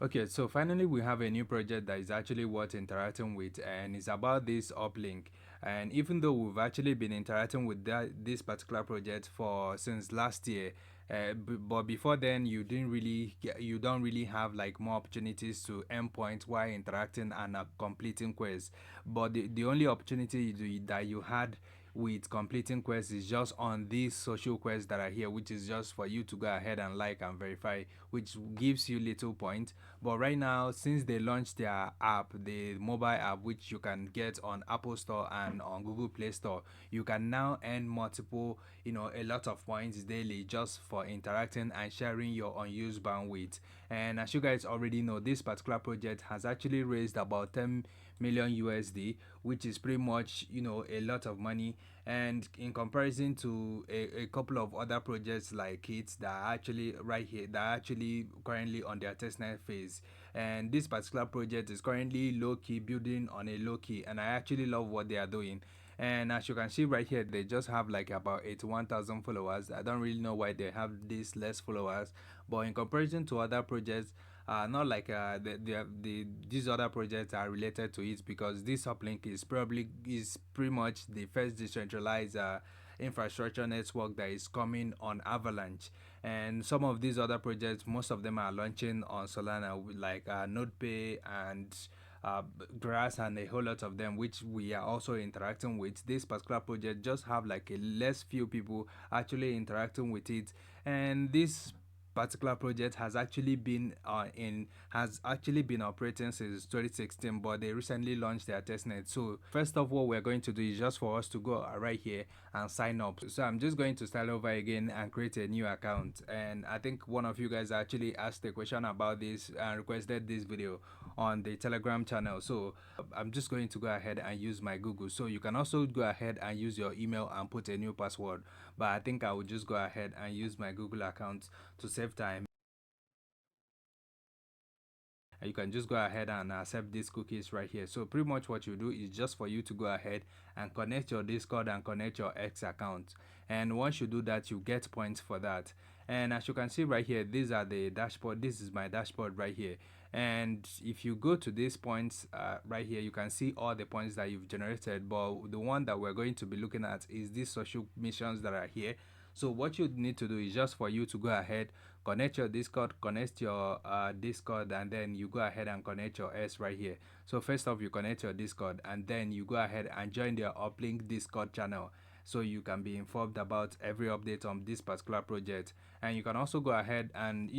Okay, so finally we have a new project that is actually worth interacting with, and it's about this Uplink. And even though we've actually been interacting with this particular project for since last year, but before then you don't really have like more opportunities to earn points while interacting and completing quests. But the only opportunity that you had with completing quests is just on these social quests that are here, which is just for you to go ahead and like and verify, which gives you little points. But right now, since they launched their app, the mobile app, which you can get on Apple Store and on Google Play Store, you can now earn multiple, a lot of points daily just for interacting and sharing your unused bandwidth. And as you guys already know, this particular project has actually raised about 10 million USD, which is pretty much, a lot of money. And in comparison to a couple of other projects like it that are actually right here, that are actually currently on their testnet phase. And this particular project is currently low key, building on a low key, and I actually love what they are doing. And as you can see right here, they just have like about 81,000 followers. I don't really know why they have this less followers, but in comparison to other projects, not like these other projects are related to it, because this uplink is pretty much the first decentralized infrastructure network that is coming on Avalanche. And some of these other projects, most of them are launching on Solana, like NodePay and uh, Grass, and a whole lot of them, which we are also interacting with. This particular project just have like a less few people actually interacting with it. And this particular project has actually been operating since 2016, but they recently launched their testnet. So first of all, we're going to do is just for us to go right here and sign up. So I'm just going to start over again and create a new account. And I think one of you guys actually asked a question about this and requested this video on the Telegram channel. So I'm just going to go ahead and use my Google. So you can also go ahead and use your email and put a new password, but I think I will just go ahead and use my Google account to save time. And you can just go ahead and accept these cookies right here. So pretty much what you do is just for you to go ahead and connect your Discord and connect your X account. And once you do that, you get points for that. And as you can see right here, these are the dashboard. This is my dashboard right here. And if you go to these points right here, you can see all the points that you've generated. But the one that we're going to be looking at is these social missions that are here. So what you need to do is just for you to go ahead, connect your Discord, connect your Discord, and then you go ahead and connect your S right here. So first off, you connect your Discord, and then you go ahead and join their Uplink Discord channel, so you can be informed about every update on this particular project. And you can also go ahead and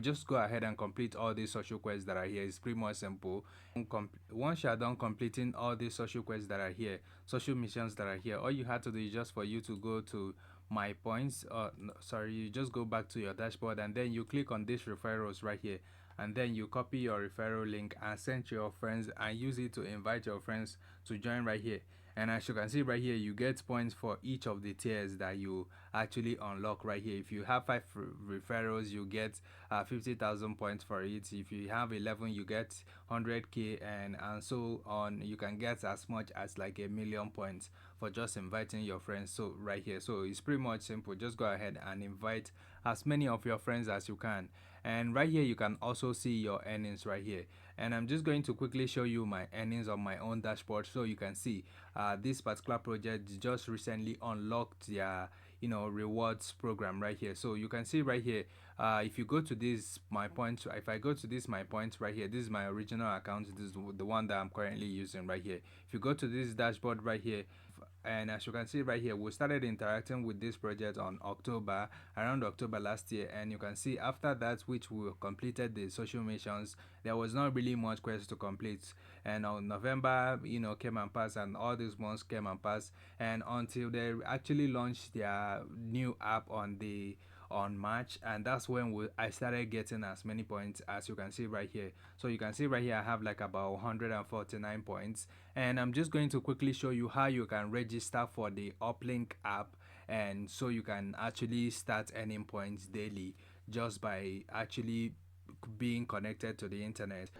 just go ahead and complete all these social quests that are here. It's pretty much simple. Once you are done completing all these social quests that are here, social missions that are here, all you have to do is just for you to go to my points, no, sorry, you just go back to your dashboard, and then you click on these referrals right here, and then you copy your referral link and send to your friends and use it to invite your friends to join right here. And as you can see right here, you get points for each of the tiers that you actually unlock right here. If you have 5 referrals, you get 50,000 points for it. If you have 11, you get 100k, and so on. You can get as much as like a million points for just inviting your friends. So right here, so it's pretty much simple. Just go ahead and invite as many of your friends as you can. And right here, you can also see your earnings right here. And I'm just going to quickly show you my earnings on my own dashboard, so you can see this particular project just recently unlocked their rewards program right here. So you can see right here, if you go to this my points, if I go to this my points right here, this is my original account. This is the one that I'm currently using right here. If you go to this dashboard right here, and as you can see right here, we started interacting with this project on around October last year. And you can see after that, which we completed the social missions, there was not really much quest to complete. And on November, came and passed, and all these months came and passed, and until they actually launched their new app on March, and that's when I started getting as many points as you can see right here. So you can see right here, I have like about 149 points. And I'm just going to quickly show you how you can register for the Uplink app, and so you can actually start earning points daily just by actually being connected to the internet.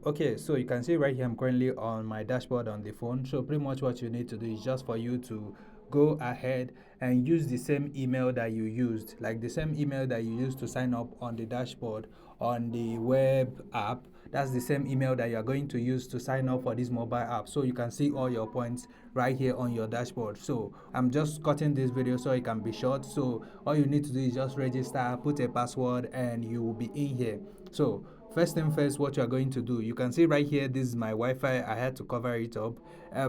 Okay, so you can see right here, I'm currently on my dashboard on the phone. So pretty much what you need to do is just for you to go ahead and use the same email that you used, like the same email that you used to sign up on the dashboard on the web app, that's the same email that you're going to use to sign up for this mobile app. So you can see all your points right here on your dashboard. So I'm just cutting this video so it can be short. So all you need to do is just register, put a password, and you will be in here. So first thing first, what you're going to do, you can see right here, this is my Wi-Fi. I had to cover it up,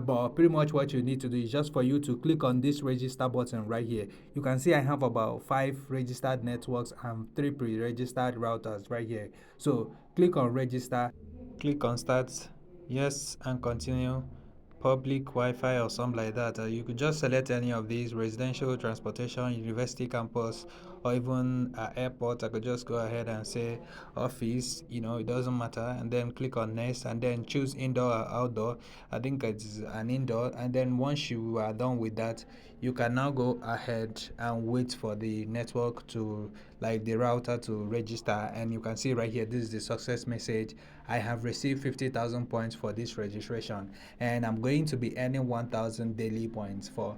but pretty much what you need to do is just for you to click on this register button right here. You can see I have about 5 registered networks and 3 pre-registered routers right here. So click on register, click on start, yes, and continue. Public Wi-Fi or something like that. You could just select any of these: residential, transportation, university campus, or even airport. I could just go ahead and say office, it doesn't matter, and then click on next, and then choose indoor or outdoor. I think it's an indoor, and then once you are done with that, you can now go ahead and wait for the network to, like the router, to register. And you can see right here, this is the success message. I have received 50,000 points for this registration, and I'm going to be earning 1,000 daily points for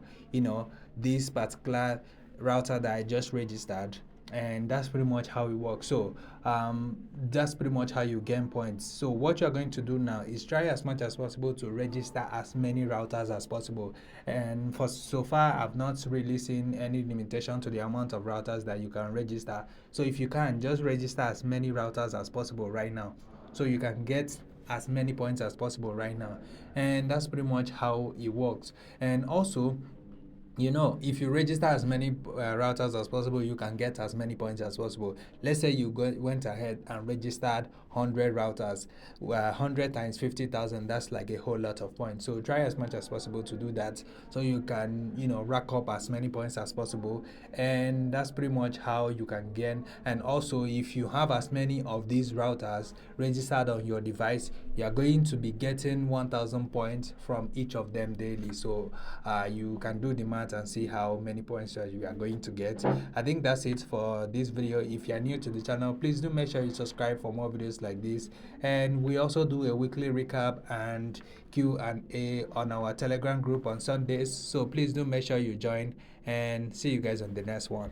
this particular router that I just registered. And that's pretty much how it works. So that's pretty much how you gain points. So what you're going to do now is try as much as possible to register as many routers as possible. And for so far, I've not really seen any limitation to the amount of routers that you can register. So if you can, just register as many routers as possible right now, so you can get as many points as possible right now. And that's pretty much how it works. And also, if you register as many routers as possible, you can get as many points as possible. Let's say you went ahead and registered 100 routers. 100 times 50,000, that's like a whole lot of points. So try as much as possible to do that, so you can rack up as many points as possible. And that's pretty much how you can gain. And also, if you have as many of these routers registered on your device, you are going to be getting 1,000 points from each of them daily. So you can do the math and see how many points you are going to get. I think that's it for this video. If you are new to the channel, please do make sure you subscribe for more videos like this. And we also do a weekly recap and Q&A on our Telegram group on Sundays, so please do make sure you join, and see you guys on the next one.